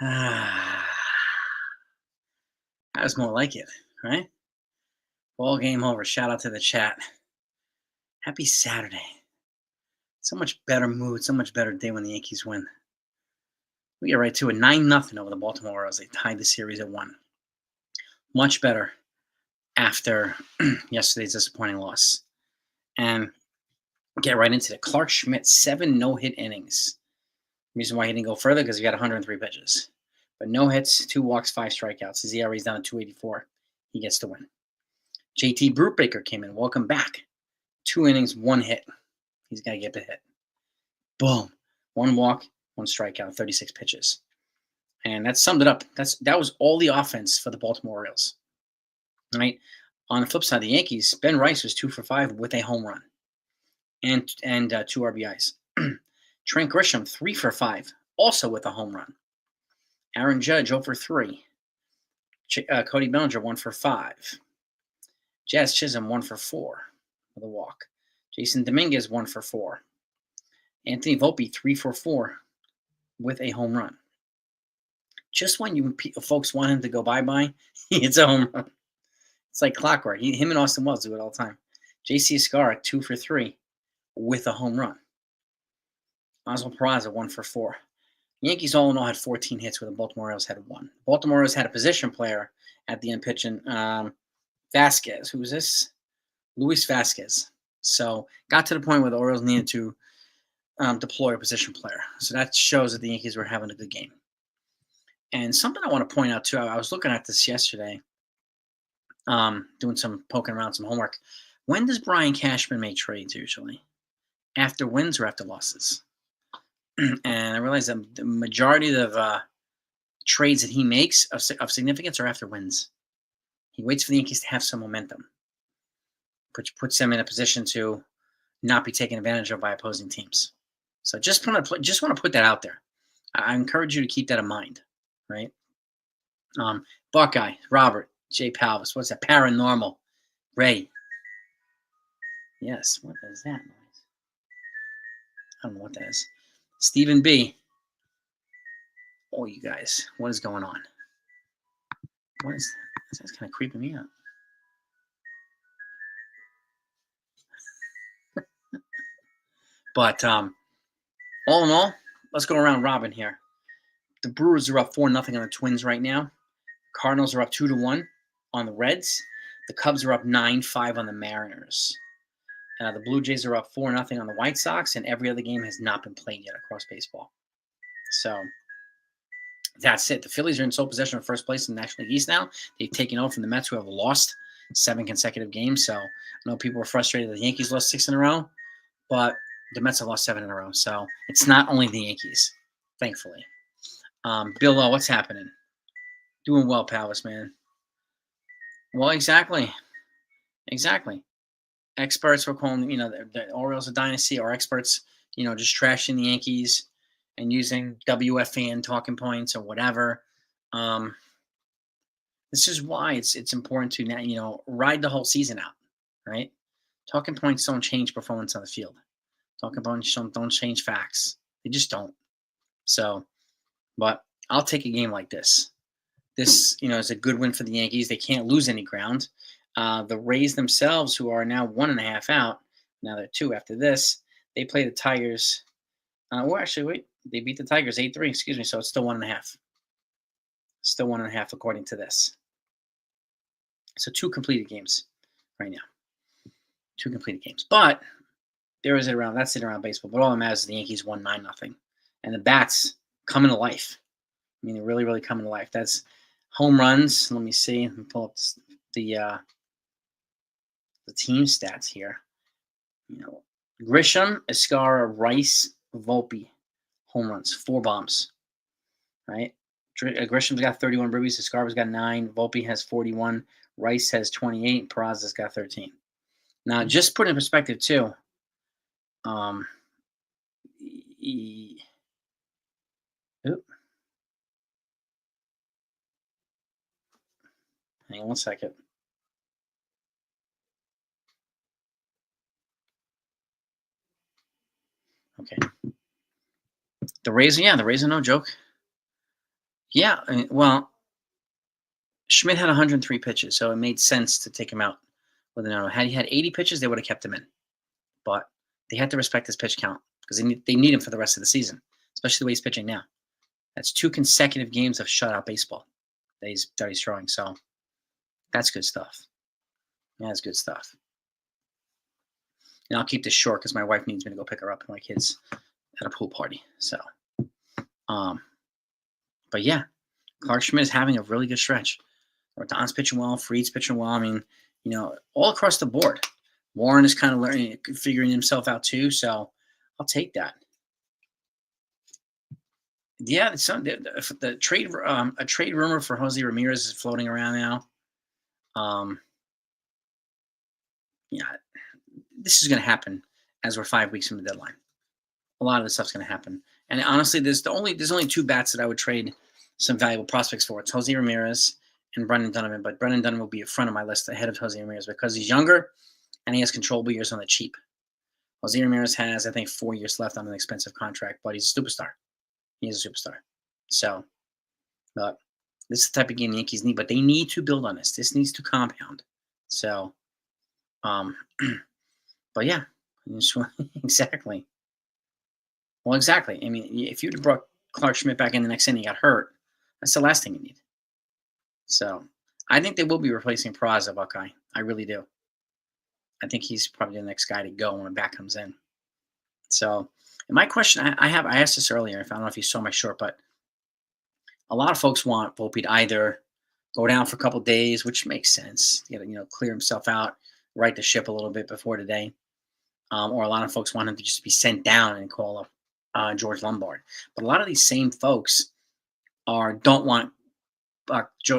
Ah, that was more like it, right? Ball game over. Shout out to the chat. Happy Saturday. So much better mood, so much better day when the Yankees win. We get right to it. 9-0 over the Baltimore Orioles. They tied the series at 1. Much better after yesterday's disappointing loss. And get right into it. Clark Schmidt, 7 no-hit innings. Reason why he didn't go further because he got 103 pitches. But no hits, 2 walks, 5 strikeouts. His ERA is down to 284. He gets the win. JT Brubaker came in. Welcome back. 2 innings, 1 hit. He's got to get the hit. Boom. 1 walk, 1 strikeout, 36 pitches. And that summed it up. That was all the offense for the Baltimore Orioles. Right? On the flip side, the Yankees, Ben Rice was 2 for 5 with a home run and 2 RBIs. Trent Grisham, 3 for 5, also with a home run. Aaron Judge, 0 for 3. Cody Bellinger, 1 for 5. Jazz Chisholm, 1 for 4 with a walk. Jason Dominguez, 1 for 4. Anthony Volpe, 3 for 4 with a home run. Just when you folks want him to go bye-bye, he hits a home run. It's like clockwork. Him and Austin Wells do it all the time. J.C. Escarra, 2 for 3 with a home run. Oswald Peraza, 1 for 4. Yankees all in all had 14 hits, where the Baltimore Orioles had 1. Baltimore Orioles had a position player at the end pitching, Vasquez. Who was this? Luis Vasquez. So got to the point where the Orioles needed to deploy a position player. So that shows that the Yankees were having a good game. And something I want to point out too, I was looking at this yesterday, doing some poking around, some homework. When does Brian Cashman make trades usually? After wins or after losses? And I realized that the majority of trades that he makes of significance are after wins. He waits for the Yankees to have some momentum, which puts them in a position to not be taken advantage of by opposing teams. So just want to put that out there. I encourage you to keep that in mind, right? Buckeye, Robert, J. Palvis, what's that? Paranormal, Ray. Yes, what is that noise? I don't know what that is. Stephen B. Oh, you guys, what is going on? What is that? That's kind of creeping me out. But all in all, let's go around robin here. The Brewers are up 4-0 on the Twins right now. Cardinals are up 2-1 on the Reds. The Cubs are up 9-5 on the Mariners. The Blue Jays are up 4-0 on the White Sox, and every other game has not been played yet across baseball. So that's it. The Phillies are in sole possession of first place in the National League East now. They've taken over from the Mets, who have lost 7 consecutive games. So I know people were frustrated that the Yankees lost 6 in a row, but the Mets have lost 7 in a row. So it's not only the Yankees, thankfully. Bill O, what's happening? Doing well, Palvis, man. Well, exactly. Experts were calling, the Orioles a dynasty, or experts, just trashing the Yankees and using WFAN talking points or whatever. This is why it's important to now, ride the whole season out, right? Talking points don't change performance on the field. Talking points don't change facts. They just don't. So, but I'll take a game like this. This, is a good win for the Yankees. They can't lose any ground. The Rays themselves, who are now 1.5 out, now they're 2 after this. They play the Tigers. They beat the Tigers 8-3. Excuse me. So it's still 1.5. Still 1.5 according to this. So 2 completed games right now. 2 completed games. But that's it around baseball. But all that matters is the Yankees won 9-0. And the bats coming to life. I mean, they're really, really coming to life. That's home runs. Let me see. Let me pull up the team stats here. Grisham, Escarra, Rice, Volpe, home runs, 4 bombs. Right? Grisham's got 31 ribbies. Escarra's got 9. Volpe has 41. Rice has 28. Peraza's got 13. Now, just put in perspective too. Hang on 1 second. Okay. The Rays are no joke. Yeah, well, Schmidt had 103 pitches, so it made sense to take him out with a no. Had he had 80 pitches, they would have kept him in. But they had to respect his pitch count because they need him for the rest of the season, especially the way he's pitching now. That's 2 consecutive games of shutout baseball that he's throwing. So that's good stuff. Yeah, that's good stuff. And I'll keep this short because my wife needs me to go pick her up and my kids at a pool party. So, um, but yeah, Clark Schmidt is having a really good stretch. Rodon's pitching well, Fried's pitching well. I mean, all across the board. Warren is kind of learning, figuring himself out too. So I'll take that. Yeah, the trade a trade rumor for Jose Ramirez is floating around now. Um, yeah, this is going to happen as we're 5 weeks from the deadline. A lot of this stuff's going to happen, and honestly, there's only 2 bats that I would trade some valuable prospects for. It's Jose Ramirez and Brendan Donovan, but Brendan Donovan will be at front of my list ahead of Jose Ramirez because he's younger and he has controllable years on the cheap. Jose Ramirez has, I think, 4 years left on an expensive contract, but he's a superstar. He's a superstar. So, but this is the type of game the Yankees need, but they need to build on this. This needs to compound. So, um, but yeah, exactly. Well, exactly. I mean, if you'd have brought Clark Schmidt back in the next inning, he got hurt. That's the last thing you need. So, I think they will be replacing Peraza, Buckeye. I really do. I think he's probably the next guy to go when back comes in. So, and my question, I asked this earlier. I don't know if you saw my short, but a lot of folks want Volpe to either go down for a couple days, which makes sense. Clear himself out, right the ship a little bit before today. Or a lot of folks want him to just be sent down and call up George Lombard. But a lot of these same folks don't want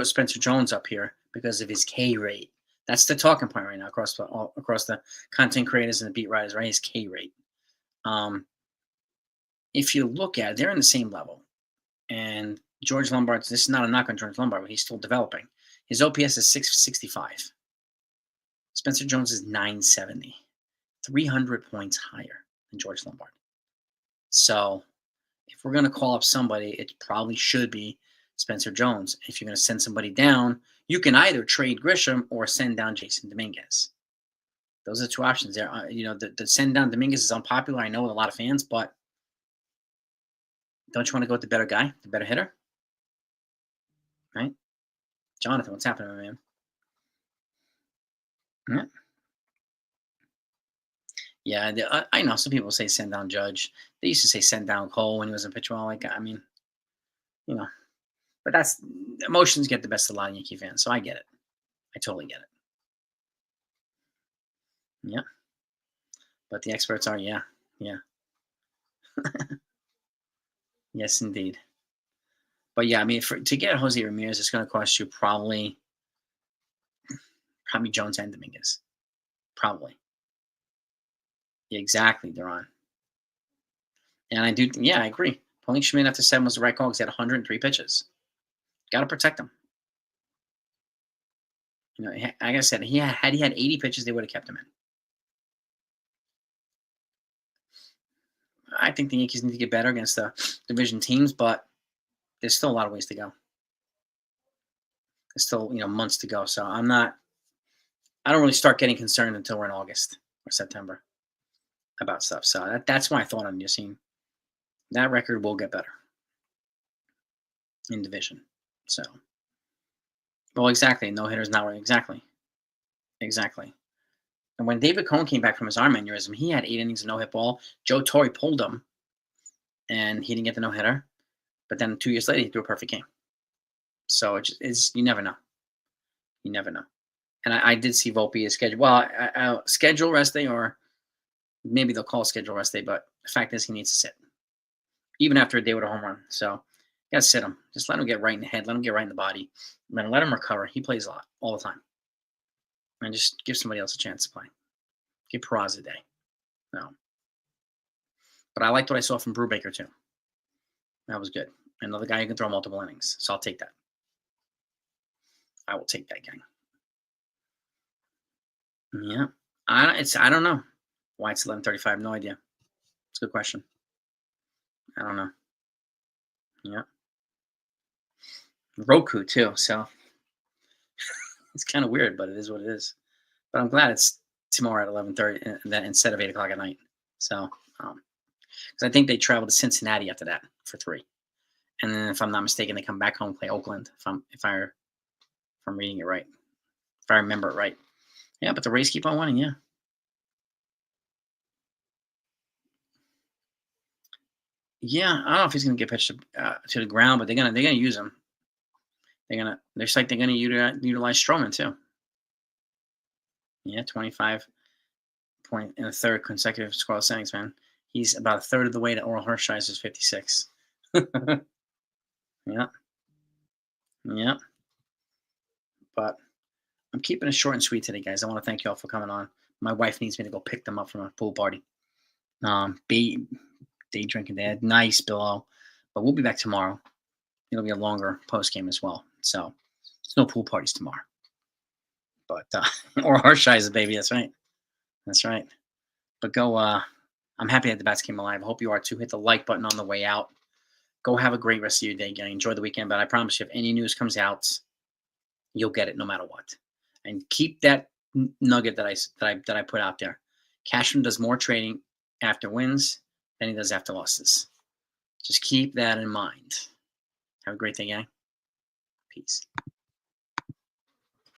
Spencer Jones up here because of his K rate. That's the talking point right now across the content creators and the beat writers, right? His K rate. If you look at it, they're in the same level. And George Lombard's, this is not a knock on George Lombard, but he's still developing. His OPS is 665. Spencer Jones is 970. 300 points higher than George Lombard. So if we're going to call up somebody, it probably should be Spencer Jones. If you're going to send somebody down, you can either trade Grisham or send down Jason Dominguez. Those are 2 options there. The send down Dominguez is unpopular, I know, with a lot of fans, but don't you want to go with the better guy, the better hitter? Right? Jonathan, what's happening, man? Yeah. Yeah, I know some people say send down Judge. They used to say send down Cole when he was in pitch well. I mean, you know, but that's emotions get the best of a lot of Yankee fans, so I get it. I totally get it. Yeah, but the experts are, yeah, yes, indeed. But yeah, I mean, to get Jose Ramirez, it's going to cost you probably Jones and Dominguez, probably. Yeah, exactly, Duran. And I agree. Pulling Schmidt after 7 was the right call because he had 103 pitches. Got to protect him. Like I said, had he had 80 pitches, they would have kept him in. I think the Yankees need to get better against the division teams, but there's still a lot of ways to go. There's still months to go. So I don't really start getting concerned until we're in August or September about stuff. So that's my thought on Yassin. That record will get better in division. So, well, exactly. No hitters not right. Exactly. And when David Cohn came back from his arm aneurysm, he had 8 innings of no hit ball. Joe Torre pulled him, and he didn't get the no hitter. But then 2 years later, he threw a perfect game. So it's you never know. You never know. And I did see Volpe is scheduled. Well, schedule rest day, or maybe they'll call schedule rest day. But the fact is, he needs to sit, even after a day with a home run. So you got to sit him. Just let him get right in the head. Let him get right in the body. And then let him recover. He plays a lot, all the time. And just give somebody else a chance to play. Give Peraza a day. No. But I liked what I saw from Brubaker, too. That was good. Another guy who can throw multiple innings. So I'll take that. I will take that, gang. Yeah. I don't know why it's 11:35. No idea. It's a good question. I don't know. Yeah. Roku too. So it's kind of weird, but it is what it is. But I'm glad it's tomorrow at 11:30 instead of 8 o'clock at night. So, because I think they travel to Cincinnati after that for three, and then if I'm not mistaken, they come back home and play Oakland. If I'm reading it right, if I remember it right. Yeah, but the Rays keep on winning. Yeah, yeah. I don't know if he's gonna get pitched to the ground, but they're gonna use him. They're gonna utilize Stroman too. Yeah, 25 point in a third consecutive scoreless innings, man. He's about a third of the way to Oral Hershiser's 56. Yeah, yeah. But I'm keeping it short and sweet today, guys. I want to thank you all for coming on. My wife needs me to go pick them up from a pool party. Day drinking day, nice below. But we'll be back tomorrow. It'll be a longer post game as well. So there's no pool parties tomorrow. But or Hershiser, baby. That's right. That's right. But go. I'm happy that the bats came alive. I hope you are too. Hit the like button on the way out. Go have a great rest of your day. Enjoy the weekend. But I promise you, if any news comes out, you'll get it no matter what. And keep that nugget that I put out there. Cashman does more trading after wins than he does after losses. Just keep that in mind. Have a great day, gang. Peace.